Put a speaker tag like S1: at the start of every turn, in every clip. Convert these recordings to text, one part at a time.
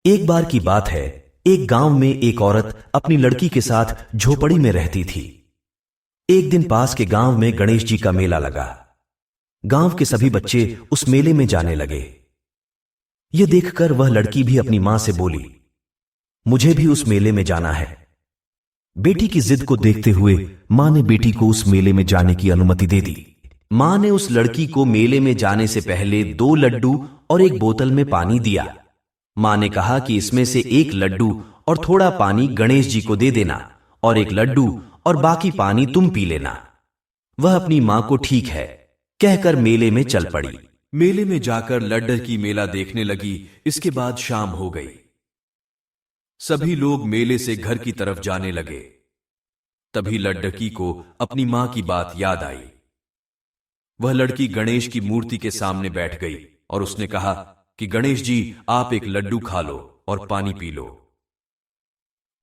S1: एक बार की बात है, एक गांव में एक औरत अपनी लड़की के साथ झोपड़ी में रहती थी। एक दिन पास के गांव में गणेश जी का मेला लगा। गांव के सभी बच्चे उस मेले में जाने लगे। यह देखकर वह लड़की भी अपनी मां से बोली, मुझे भी उस मेले में जाना है। बेटी की जिद को देखते हुए मां ने बेटी को उस मेले में जाने की अनुमति दे दी। मां ने उस लड़की को मेले में जाने से पहले 2 लड्डू और एक बोतल में पानी दिया। मां ने कहा कि इसमें से एक लड्डू और थोड़ा पानी गणेश जी को दे देना और एक लड्डू और बाकी पानी तुम पी लेना। वह अपनी मां को ठीक है कहकर मेले में चल पड़ी। मेले में जाकर लड्डकी मेला देखने लगी। इसके बाद शाम हो गई। सभी लोग मेले से घर की तरफ जाने लगे। तभी लड्डकी को अपनी मां की बात याद आई। वह लड़की गणेश की मूर्ति के सामने बैठ गई और उसने कहा कि गणेश जी, आप एक लड्डू खा लो और पानी पी लो।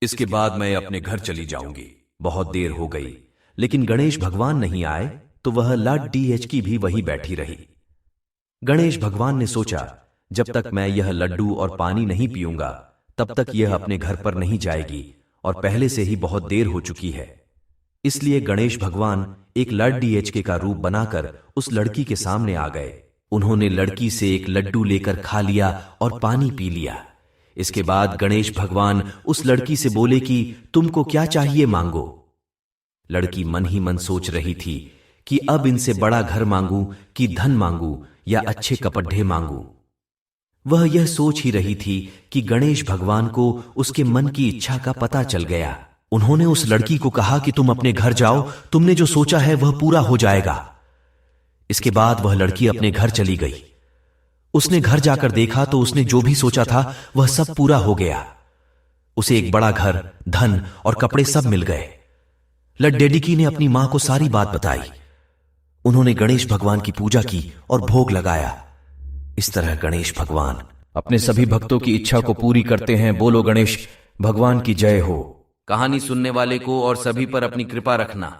S1: इसके बाद मैं अपने घर चली जाऊंगी। बहुत देर हो गई, लेकिन गणेश भगवान नहीं आए तो वह लड्डकी भी वही बैठी रही। गणेश भगवान ने सोचा, जब तक मैं यह लड्डू और पानी नहीं पीऊंगा तब तक यह अपने घर पर नहीं जाएगी और पहले से ही बहुत देर हो चुकी है। इसलिए गणेश भगवान एक लड्डकी का रूप बनाकर उस लड़की के सामने आ गए। उन्होंने लड़की से एक लड्डू लेकर खा लिया और पानी पी लिया। इसके बाद गणेश भगवान उस लड़की से बोले कि तुमको क्या चाहिए, मांगो। लड़की मन ही मन सोच रही थी कि अब इनसे बड़ा घर मांगू कि धन मांगू या अच्छे कपड़े मांगू। वह यह सोच ही रही थी कि गणेश भगवान को उसके मन की इच्छा का पता चल गया। उन्होंने उस लड़की को कहा कि तुम अपने घर जाओ, तुमने जो सोचा है वह पूरा हो जाएगा। इसके बाद वह लड़की अपने घर चली गई। उसने घर जाकर देखा तो उसने जो भी सोचा था वह सब पूरा हो गया। उसे एक बड़ा घर, धन और कपड़े सब मिल गए। लड्डकी ने अपनी मां को सारी बात बताई। उन्होंने गणेश भगवान की पूजा की और भोग लगाया। इस तरह गणेश भगवान अपने सभी भक्तों की इच्छा को पूरी करते हैं। बोलो गणेश भगवान की जय हो।
S2: कहानी सुनने वाले को और सभी पर अपनी कृपा रखना।